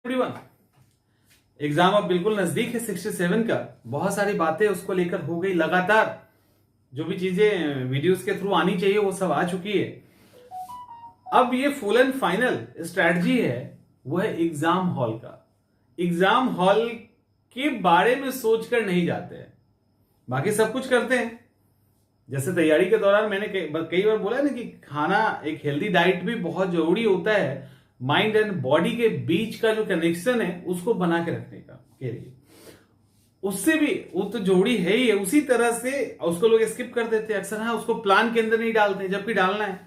Everyone, exam अब बिल्कुल नजदीक है 67 का। बहुत सारी बातें उसको लेकर हो गई, लगातार जो भी चीजें वीडियोस के थ्रू आनी चाहिए वो सब आ चुकी है। अब ये फुल एंड फाइनल स्ट्रैटेजी है वो है एग्जाम हॉल का। एग्जाम हॉल के बारे में सोचकर नहीं जाते हैं, बाकी सब कुछ करते हैं। जैसे तैयारी के दौरान मैंने कई बार बोला ना कि खाना, एक हेल्दी डाइट भी बहुत जरूरी होता है माइंड एंड बॉडी के बीच का जो कनेक्शन है उसको बना के रखने का के लिए। उससे भी वो तो जोड़ी है ही है, उसी तरह से उसको लोग स्किप कर देते हैं अक्सर। हाँ, उसको प्लान के अंदर नहीं डालते जबकि डालना है।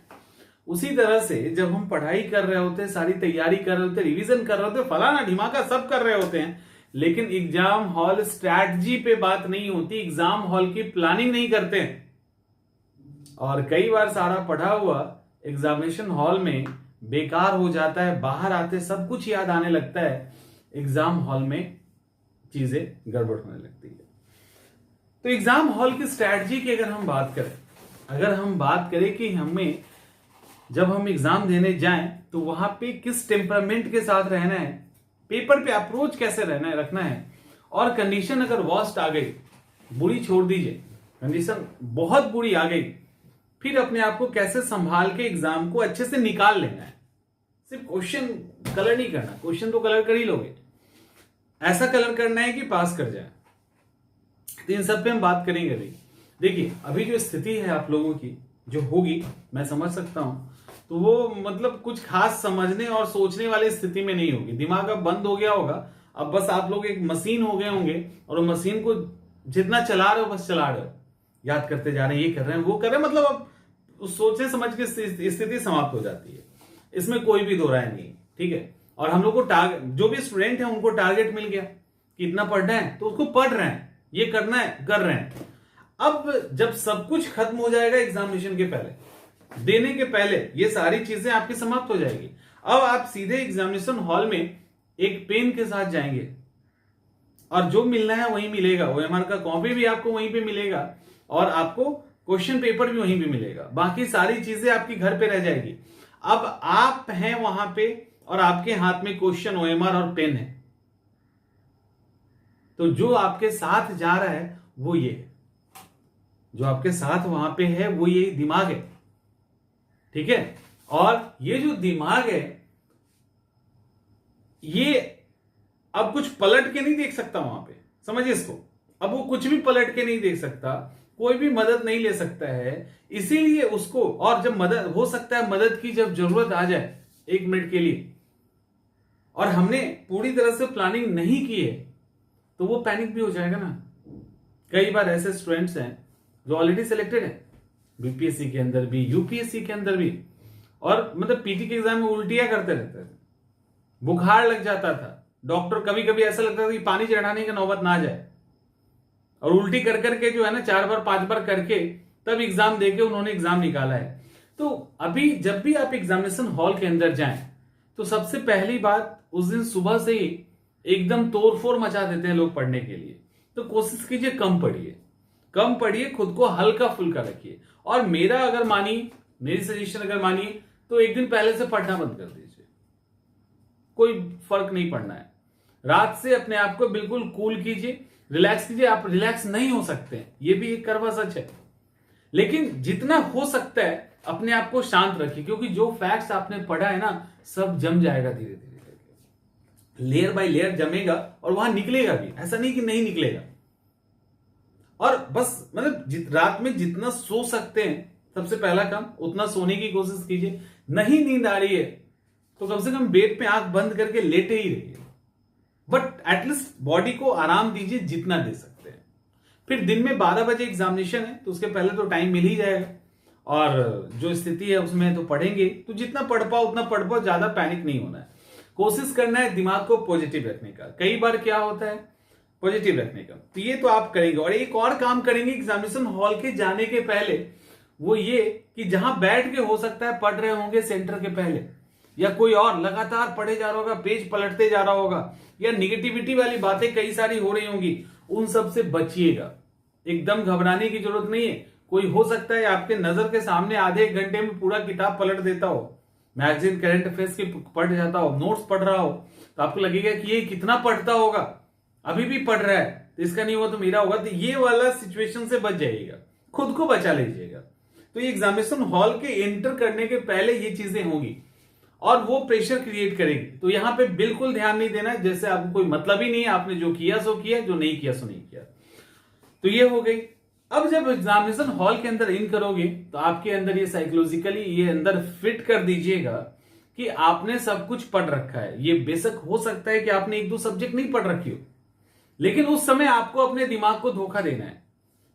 उसी तरह से जब हम पढ़ाई कर रहे होते हैं, सारी तैयारी कर रहे होते हैं, रिवीजन कर रहे होते हैं, फलाना ढिमाका सब कर रहे होते हैं, लेकिन एग्जाम हॉल स्ट्रैटेजी पे बात नहीं होती, एग्जाम हॉल की प्लानिंग नहीं करते हैं। और कई बार सारा पढ़ा हुआ एग्जामिनेशन हॉल में बेकार हो जाता है, बाहर आते सब कुछ याद आने लगता है, एग्जाम हॉल में चीजें गड़बड़ होने लगती है। तो एग्जाम हॉल की स्ट्रैटेजी की अगर हम बात करें, कि हमें जब हम एग्जाम देने जाएं तो वहां पे किस टेम्परामेंट के साथ रहना है, पेपर पे अप्रोच कैसे रखना है, और कंडीशन अगर वर्स्ट आ गई, बुरी छोड़ दीजिए, कंडीशन बहुत बुरी आ गई, फिर अपने आप को कैसे संभाल के एग्जाम को अच्छे से निकाल लेना है। सिर्फ क्वेश्चन कलर नहीं करना, क्वेश्चन तो कलर कर ही लोगे, ऐसा कलर करना है कि पास कर जाए। तो इन सब पे हम बात करेंगे अभी। देखिए, अभी जो स्थिति है आप लोगों की जो होगी, मैं समझ सकता हूं, तो वो मतलब कुछ खास समझने और सोचने वाली स्थिति में नहीं होगी। दिमाग अब बंद हो गया होगा, अब बस आप लोग एक मशीन हो गए होंगे और वो मशीन को जितना चला रहे हो बस चला रहे हो, याद करते जा रहे हैं, ये कर रहे हैं, वो कर रहे हैं, मतलब अब सोचने समझ के स्थिति समाप्त हो जाती है। इसमें कोई भी दो राय नहीं, ठीक है। और हम लोग को टारगेट, जो भी स्टूडेंट है उनको टारगेट मिल गया कि इतना पढ़ना है तो उसको पढ़ रहे हैं, ये करना है कर रहे हैं। अब जब सब कुछ खत्म हो जाएगा एग्जामिनेशन के पहले, देने के पहले, ये सारी चीजें आपकी समाप्त हो जाएगी। अब आप सीधे एग्जामिनेशन हॉल में एक पेन के साथ जाएंगे और जो मिलना है वहीं मिलेगा। ओएमआर का कॉपी भी आपको वहीं पे मिलेगा और आपको क्वेश्चन पेपर भी वहीं पे मिलेगा। बाकी सारी चीजें आपकी घर पे रह जाएगी। अब आप हैं वहां पे और आपके हाथ में क्वेश्चन, ओएमआर और पेन है, तो जो आपके साथ जा रहा है वो ये है, जो आपके साथ वहां पे है वो ये दिमाग है, ठीक है। और ये जो दिमाग है ये अब कुछ पलट के नहीं देख सकता वहां पे, समझिए इसको। अब वो कुछ भी पलट के नहीं देख सकता, कोई भी मदद नहीं ले सकता है, इसीलिए उसको, और जब मदद हो सकता है, मदद की जब जरूरत आ जाए 1 मिनट के लिए और हमने पूरी तरह से प्लानिंग नहीं की है तो वो पैनिक भी हो जाएगा ना। कई बार ऐसे स्टूडेंट्स हैं जो ऑलरेडी सिलेक्टेड है, बीपीएससी के अंदर भी, यूपीएससी के अंदर भी, और मतलब पीटी के एग्जाम में उल्टियां करते रहते थे, बुखार लग जाता था, डॉक्टर कभी कभी ऐसा लगता था कि पानी चढ़ाने की नौबत ना जाए, और उल्टी कर करके जो है ना 4 बार 5 बार करके तब एग्जाम देके उन्होंने एग्जाम निकाला है। तो अभी जब भी आप एग्जामिनेशन हॉल के अंदर जाएं तो सबसे पहली बात, उस दिन सुबह से ही एकदम तोड़फोड़ मचा देते हैं लोग पढ़ने के लिए। तो कोशिश कीजिए कम पढ़िए, खुद को हल्का फुल्का रखिए। और मेरी सजेशन अगर मानिए तो एक दिन पहले से पढ़ना बंद कर दीजिए, कोई फर्क नहीं पड़ना है। रात से अपने आप को बिल्कुल कूल कीजिए, रिलैक्स कीजिए। आप रिलैक्स नहीं हो सकते हैं, ये भी एक कड़वा सच है, लेकिन जितना हो सकता है अपने आप को शांत रखिए, क्योंकि जो फैक्ट्स आपने पढ़ा है ना सब जम जाएगा धीरे धीरे करके, लेयर बाय लेयर जमेगा और वहां निकलेगा भी, ऐसा नहीं कि नहीं निकलेगा। और बस मतलब रात में जितना सो सकते हैं, सबसे पहला काम उतना सोने की कोशिश कीजिए। नहीं नींद आ रही है तो कम से कम बेड पे आंख बंद करके लेटे ही रहिए, बट एटलीस्ट बॉडी को आराम दीजिए जितना दे सकते हैं। फिर दिन में 12 बजे एग्जामिनेशन है तो उसके पहले तो टाइम मिल ही जाएगा, और जो स्थिति है उसमें तो पढ़ेंगे, तो जितना पढ़ पाओ उतना पढ़ पाओ, ज्यादा पैनिक नहीं होना है। कोशिश करना है दिमाग को पॉजिटिव रखने का। कई बार क्या होता है पॉजिटिव रखने का, तो ये तो आप करेंगे। और एक और काम करेंगे एग्जामिनेशन हॉल के जाने के पहले, वो ये कि जहां बैठ के हो सकता है पढ़ रहे होंगे सेंटर के पहले, या कोई और लगातार पढ़े जा रहा होगा, पेज पलटते जा रहा होगा, या निगेटिविटी वाली बातें कई सारी हो रही होंगी, उन सब से बचिएगा। एकदम घबराने की जरूरत नहीं है। कोई हो सकता है आपके नजर के सामने आधे 1 घंटे में पूरा किताब पलट देता हो, मैगजीन करंट अफेयर्स की पढ़ जाता हो, नोट्स पढ़ रहा हो, तो आपको लगेगा कि ये कितना पढ़ता होगा, अभी भी पढ़ रहा है, तो इसका नहीं हुआ तो मेरा होगा। तो ये वाला सिचुएशन से बच जाइएगा, खुद को बचा लीजिएगा। तो ये एग्जामिनेशन हॉल के एंटर करने के पहले ये चीजें होंगी और वो प्रेशर क्रिएट करेगी। तो यहां पे बिल्कुल ध्यान नहीं देना जैसे आपको कोई मतलब ही नहीं है, आपने जो किया सो किया, जो नहीं किया सो नहीं किया। तो ये हो गई। अब जब एग्जामिनेशन हॉल के अंदर इन करोगे तो आपके अंदर ये साइकोलॉजिकली ये अंदर फिट कर दीजिएगा कि आपने सब कुछ पढ़ रखा है। ये बेशक हो सकता है कि आपने एक दो सब्जेक्ट नहीं पढ़ रखी हो, लेकिन उस समय आपको अपने दिमाग को धोखा देना है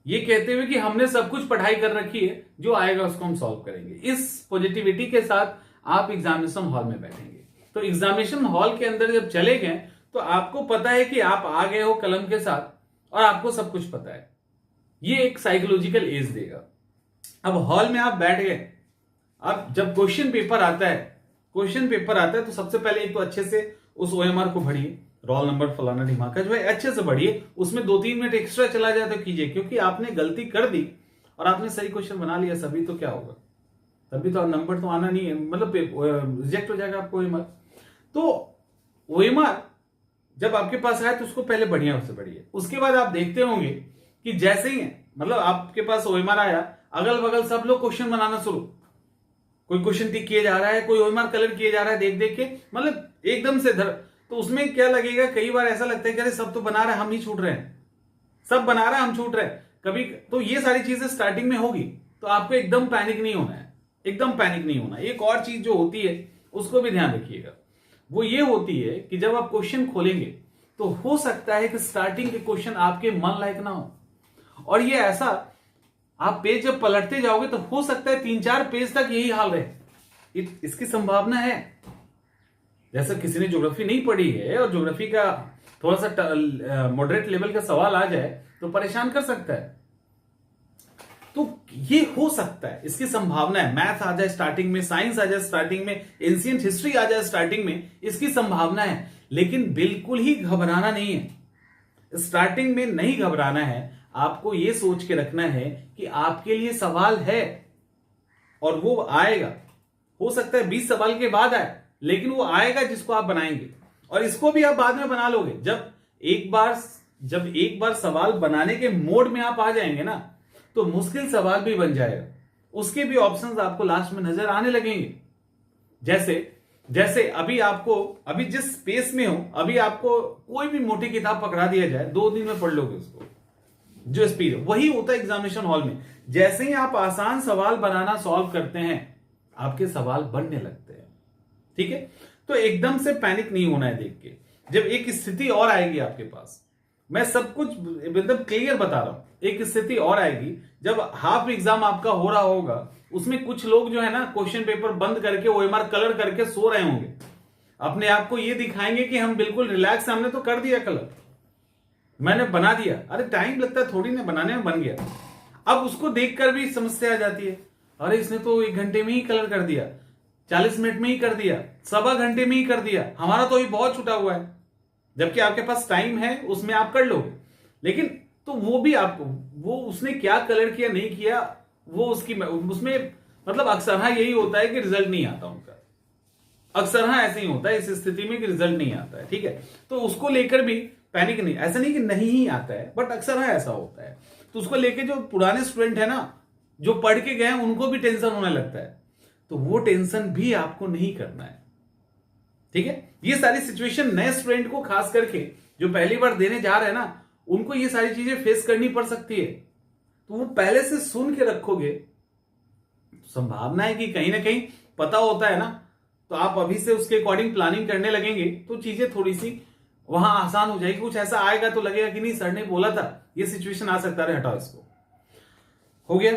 ये कहते हुए कि हमने सब कुछ पढ़ाई कर रखी है, जो आएगा उसको हम सॉल्व करेंगे। इस पॉजिटिविटी के साथ आप एग्जामिनेशन हॉल में बैठेंगे। तो एग्जामिनेशन हॉल के अंदर जब चले गए तो आपको पता है कि आप आ गए हो कलम के साथ और आपको सब कुछ पता है। ये एक साइकोलॉजिकल एज देगा। अब हॉल में आप बैठ गए, अब जब क्वेश्चन पेपर आता है तो सबसे पहले एक तो अच्छे से उस OMR को पढ़िए, रोल नंबर फलाना ढिमाका जो है अच्छे से पढ़िए। उसमें 2-3 मिनट एक्स्ट्रा चला जाए तो कीजिए, क्योंकि आपने गलती कर दी और आपने सही क्वेश्चन बना लिया सभी, तो क्या होगा, तभी तो नंबर तो आना नहीं है, मतलब रिजेक्ट हो जाएगा आपको OMR। तो OMR जब आपके पास आए तो उसको पहले बढ़िया से पढ़िए। उसके बाद आप देखते होंगे कि जैसे ही मतलब आपके पास OMR आया, अगल बगल सब लोग क्वेश्चन बनाना शुरू, कोई क्वेश्चन टिक किए जा रहा है, कोई OMR कलर किए जा रहा है देख देख के, मतलब एकदम से धर। तो उसमें क्या लगेगा, कई बार ऐसा लगता है कि अरे सब तो बना रहा है, हम ही छूट रहे हैं, सब बना रहा है हम छूट रहे हैं कभी। तो ये सारी चीजें स्टार्टिंग में होगी, तो आपको एकदम पैनिक नहीं होना है, एकदम पैनिक नहीं होना। एक और चीज जो होती है उसको भी ध्यान रखिएगा, वो ये होती है कि जब आप क्वेश्चन खोलेंगे तो हो सकता है कि स्टार्टिंग के क्वेश्चन आपके मन लायक ना हो, और ये ऐसा आप पेज जब पलटते जाओगे तो हो सकता है 3-4 पेज तक यही हाल रहे। इसकी संभावना है। जैसे किसी ने ज्योग्राफी नहीं पढ़ी है और ज्योग्राफी का थोड़ा सा मॉडरेट लेवल का सवाल आ जाए तो परेशान कर सकता है। तो ये हो सकता है, इसकी संभावना है। मैथ आ जाए स्टार्टिंग में, साइंस आ जाए स्टार्टिंग में, एंशिएंट हिस्ट्री आ जाए स्टार्टिंग में, इसकी संभावना है। लेकिन बिल्कुल ही घबराना नहीं है, स्टार्टिंग में नहीं घबराना है। आपको यह सोच के रखना है कि आपके लिए सवाल है और वो आएगा। हो सकता है 20 सवाल के बाद आए, लेकिन वो आएगा जिसको आप बनाएंगे, और इसको भी आप बाद में बना लोगे। जब एक बार सवाल बनाने के मोड में आप आ जाएंगे ना, तो मुश्किल सवाल भी बन जाएगा, उसके भी ऑप्शंस आपको लास्ट में नजर आने लगेंगे। जैसे अभी जिस स्पेस में हो, अभी आपको कोई भी मोटी किताब पकड़ा दिया जाए, 2 दिन में पढ़ लोगे उसको, जो स्पीड वही होता है एग्जामिनेशन हॉल में। जैसे ही आप आसान सवाल बनाना सॉल्व करते हैं, आपके सवाल बनने लगते हैं। ठीक है, तो एकदम से पैनिक नहीं होना है देख के। जब एक स्थिति और आएगी आपके पास, मैं सब कुछ एकदम क्लियर बता रहा हूं, एक स्थिति और आएगी जब हाफ एग्जाम आपका हो रहा होगा, उसमें कुछ लोग जो है ना क्वेश्चन पेपर बंद करके OMR कलर करके सो रहे होंगे, अपने आप को ये दिखाएंगे कि हम बिल्कुल रिलैक्स, हमने तो कर दिया कलर, मैंने बना दिया। अरे टाइम लगता है थोड़ी ना बनाने में, बन गया। अब उसको देखकर भी समस्या आ जाती है, अरे इसने तो 1 घंटे में ही कलर कर दिया, 40 मिनट में ही कर दिया, 1.25 घंटे में ही कर दिया, हमारा तो अभी बहुत छूटा हुआ है। जबकि आपके पास टाइम है, उसमें आप कर लोगे। लेकिन तो वो भी आपको, वो उसने क्या कलर किया नहीं किया, वो उसमें मतलब अक्सर यही होता है कि रिजल्ट नहीं आता उनका, अक्सर ऐसे ही होता है इस स्थिति में कि रिजल्ट नहीं आता है। ठीक है, तो उसको लेकर भी पैनिक नहीं, ऐसा नहीं कि नहीं ही आता है, बट अक्सर ऐसा होता है। तो उसको लेकर जो पुराने स्टूडेंट है ना, जो पढ़ के गए, उनको भी टेंशन होने लगता है। तो वो टेंशन भी आपको नहीं करना है। ठीक है, ये सारी सिचुएशन नए स्टूडेंट को खास करके जो पहली बार देने जा रहे हैं ना, उनको ये सारी चीजें फेस करनी पड़ सकती है। तो वो पहले से सुन के रखोगे, संभावना है कि कहीं ना कहीं पता होता है ना, तो आप अभी से उसके अकॉर्डिंग प्लानिंग करने लगेंगे तो चीजें थोड़ी सी वहां आसान हो जाएगी। कुछ ऐसा आएगा तो लगेगा कि नहीं सर ने बोला था, ये सिचुएशन आ सकता है, हटाओ इसको, हो गया।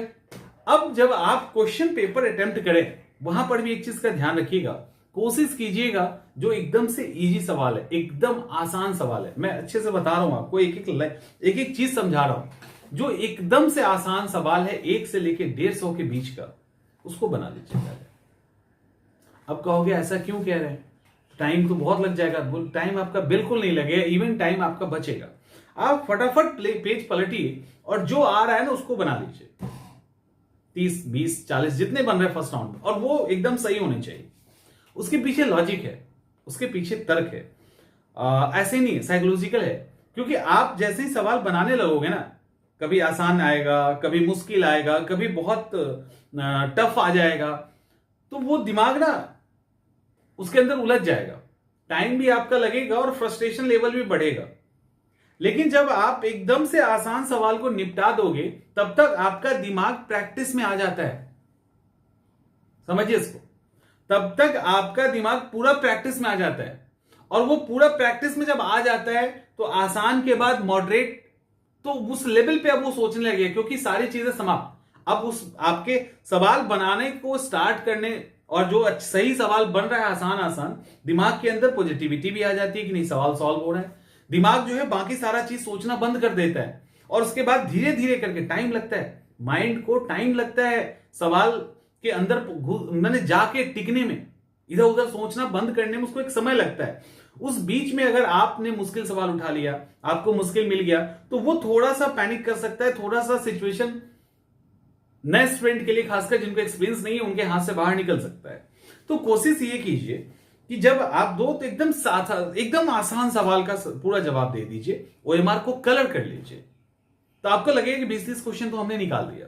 अब जब आप क्वेश्चन पेपर अटेम्प्ट करें, वहां पर भी एक चीज का ध्यान रखिएगा, कोशिश कीजिएगा जो एकदम से इजी सवाल है, एकदम आसान सवाल है, मैं अच्छे से बता रहा हूं आपको, एक एक चीज समझा रहा हूं। जो एकदम से आसान सवाल है 1 से लेके 150 के बीच का, उसको बना लीजिएगा। अब कहोगे ऐसा क्यों कह रहे हैं, टाइम तो बहुत लग जाएगा। टाइम आपका बिल्कुल नहीं लगेगा, इवन टाइम आपका बचेगा। आप फटाफट पेज पलटिए और जो आ रहा है ना उसको बना लीजिए, 30, 20, 40 जितने बन रहे हैं फर्स्ट राउंड, और वो एकदम सही होने चाहिए। उसके पीछे लॉजिक है, उसके पीछे तर्क है। ऐसे नहीं है, साइकोलॉजिकल है। क्योंकि आप जैसे ही सवाल बनाने लगोगे ना, कभी आसान आएगा, कभी मुश्किल आएगा, कभी बहुत टफ आ जाएगा, तो वो दिमाग ना उसके अंदर उलझ जाएगा, टाइम भी आपका लगेगा और फ्रस्ट्रेशन लेवल भी बढ़ेगा। लेकिन जब आप एकदम से आसान सवाल को निपटा दोगे, तब तक आपका दिमाग प्रैक्टिस में आ जाता है। समझिए इसको, तब तक आपका दिमाग पूरा प्रैक्टिस में आ जाता है। और वो पूरा प्रैक्टिस में जब आ जाता है तो आसान के बाद मॉडरेट, तो उस लेवल पे अब वो सोचने लगे, क्योंकि सारी चीजें समाप्त। अब उस आपके सवाल बनाने को स्टार्ट करने और जो सही सवाल बन रहा है आसान आसान, दिमाग के अंदर पॉजिटिविटी भी आ जाती है कि नहीं सवाल सॉल्व हो रहा है। दिमाग जो है बाकी सारा चीज सोचना बंद कर देता है, और उसके बाद धीरे धीरे करके टाइम लगता है, माइंड को टाइम लगता है सवाल के अंदर मैंने जाके टिकने में, इधर उधर सोचना बंद करने में उसको एक समय लगता है। उस बीच में अगर आपने मुश्किल सवाल उठा लिया, आपको मुश्किल मिल गया, तो वो थोड़ा सा पैनिक कर सकता है, थोड़ा सा सिचुएशन नए स्टूडेंट के लिए खासकर जिनको एक्सपीरियंस नहीं है उनके हाथ से बाहर निकल सकता है। तो कोशिश ये कीजिए कि जब आप दो तो एकदम आसान सवाल का पूरा जवाब दे दीजिए, ओएमआर को कलर कर लीजिए, तो आपको लगेगा कि 20-30 क्वेश्चन तो हमने निकाल दिया।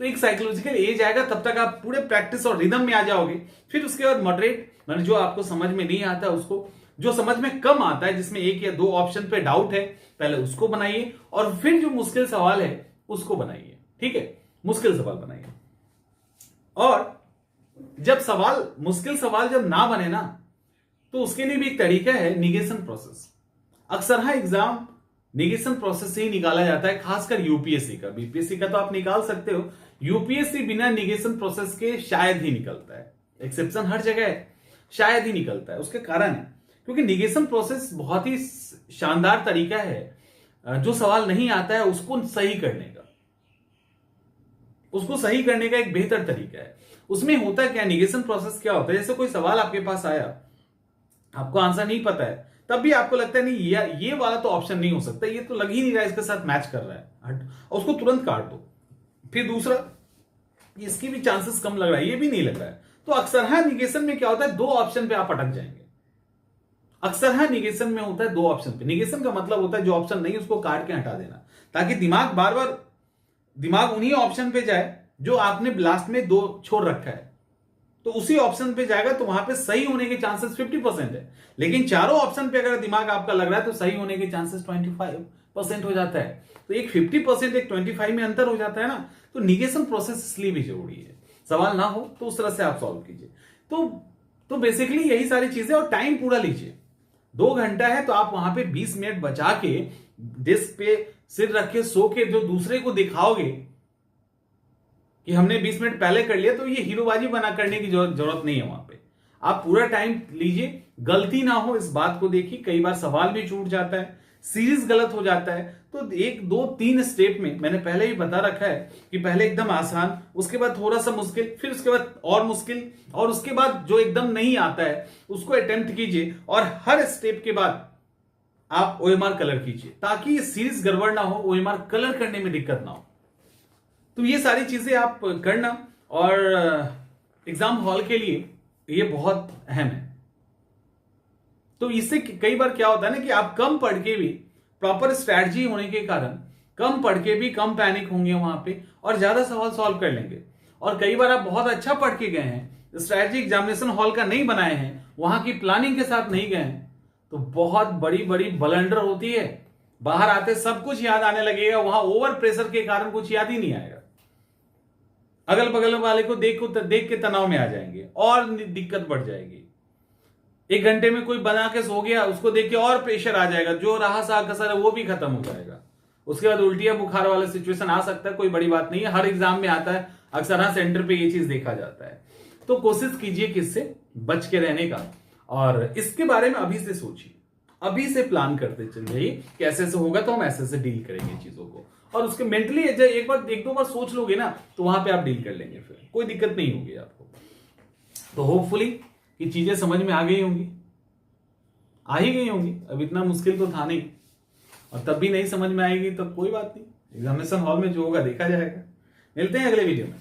तो एक साइकोलॉजिकल एज आएगा, तब तक आप पूरे प्रैक्टिस और रिदम में आ जाओगे। फिर उसके बाद मॉडरेट, मतलब जो आपको समझ में नहीं आता उसको, जो समझ में कम आता है, जिसमें एक या दो ऑप्शन पे डाउट है, पहले उसको बनाइए, और फिर जो मुश्किल सवाल है उसको बनाइए। ठीक है, मुश्किल सवाल बनाइए। और जब मुश्किल सवाल जब ना बने ना, तो उसके लिए भी एक तरीका है, निगेशन प्रोसेस। अक्सर हाँ एग्जाम निगेशन प्रोसेस से ही निकाला जाता है, खासकर यूपीएससी का। बीपीएससी का तो आप निकाल सकते हो, यूपीएससी बिना निगेशन प्रोसेस के शायद ही निकलता है। एक्सेप्शन हर जगह है, शायद ही निकलता है। उसके कारण है क्योंकि निगेशन प्रोसेस बहुत ही शानदार तरीका है जो सवाल नहीं आता है उसको सही करने का, उसको सही करने का एक बेहतर तरीका है। उसमें होता क्या, निगेशन प्रोसेस क्या होता है, जैसे कोई सवाल आपके पास आया, आपको आंसर नहीं पता है, तब भी आपको लगता है नहीं ये वाला तो ऑप्शन नहीं हो सकता, ये तो लग ही नहीं रहा है इसके साथ मैच कर रहा है, हट, और उसको तुरंत काट दो। फिर दूसरा, इसकी भी चांसेस कम लग रहा है, ये भी नहीं लग रहा है, तो अक्सर हाँ निगेशन में क्या होता है, दो ऑप्शन पे आप अटक जाएंगे। अक्सर हाँ निगेशन में होता है दो ऑप्शन पे। निगेशन का मतलब होता है जो ऑप्शन नहीं उसको काट के हटा देना, ताकि दिमाग उन्हीं ऑप्शन पे जाए जो आपने लास्ट में दो छोड़ रखा है, तो उसी ऑप्शन पे जाएगा, तो वहां पे सही होने के चांसेस 50% है। लेकिन चारों ऑप्शन पे अगर दिमाग आपका लग रहा है तो सही होने के चांसेस 25% हो जाता है। तो एक 50% एक 25 में अंतर हो जाता है ना। तो निगेशन प्रोसेस इसलिए भी जरूरी है, सवाल ना हो तो उस तरह से आप सॉल्व कीजिए। तो बेसिकली यही सारी चीजें, और टाइम पूरा लीजिए। 2 घंटा है तो आप वहां पे 20 मिनट बचा के डेस्क पे सिर रख के सो के जो दूसरे को दिखाओगे कि हमने 20 मिनट पहले कर लिया, तो ये हीरोबाजी बना करने की जरूरत नहीं है। वहां पे आप पूरा टाइम लीजिए, गलती ना हो इस बात को देखिए। कई बार सवाल भी छूट जाता है, सीरीज गलत हो जाता है, तो 1, 2, 3 स्टेप में मैंने पहले ही बता रखा है कि पहले एकदम आसान, उसके बाद थोड़ा सा मुश्किल, फिर उसके बाद और मुश्किल, और उसके बाद जो एकदम नहीं आता है उसको अटेम्प्ट कीजिए, और हर स्टेप के बाद आप ओएमआर कलर कीजिए, ताकि ये सीरीज गड़बड़ ना हो, ओएमआर कलर करने में दिक्कत ना हो। तो ये सारी चीजें आप करना, और एग्जाम हॉल के लिए ये बहुत अहम है। तो इससे कई बार क्या होता है ना कि आप कम पढ़ के भी, प्रॉपर स्ट्रैटेजी होने के कारण कम पढ़ के भी कम पैनिक होंगे वहां पे, और ज्यादा सवाल सॉल्व कर लेंगे। और कई बार आप बहुत अच्छा पढ़ के गए हैं, स्ट्रैटेजी एग्जामिनेशन हॉल का नहीं बनाए हैं, वहां की प्लानिंग के साथ नहीं गए हैं, तो बहुत बड़ी बड़ी ब्लंडर होती है। बाहर आते सब कुछ याद आने लगेगा, वहां ओवर प्रेशर के कारण कुछ याद ही नहीं आएगा। अगल बगल वाले को देख के तनाव में आ जाएंगे और दिक्कत बढ़ जाएगी। 1 घंटे में कोई बना के सो गया, उसको देख के और प्रेशर आ जाएगा, जो रहा सा कसर है वो भी खत्म हो जाएगा। उसके बाद उल्टियां बुखार वाला सिचुएशन आ सकता है, कोई बड़ी बात नहीं है, हर एग्जाम में आता है, अक्सर हाँ सेंटर पे ये चीज देखा जाता है। तो कोशिश कीजिए कि इससे बच के रहने का, और इसके बारे में अभी से सोचिए, अभी से प्लान करते चल जाइए कि ऐसे ऐसे होगा तो हम ऐसे ऐसे डील करेंगे चीजों को, और उसके मेंटली एक दो बार सोच लोगे ना, तो वहां पे आप डील कर लेंगे, फिर कोई दिक्कत नहीं होगी आपको। तो होपफुली ये चीजें समझ में आ गई होंगी, आ ही गई होंगी। अब इतना मुश्किल तो था नहीं, और तब भी नहीं समझ में आएगी तो कोई बात नहीं, एग्जामिनेशन हॉल में जो होगा देखा जाएगा। मिलते हैं अगले वीडियो में।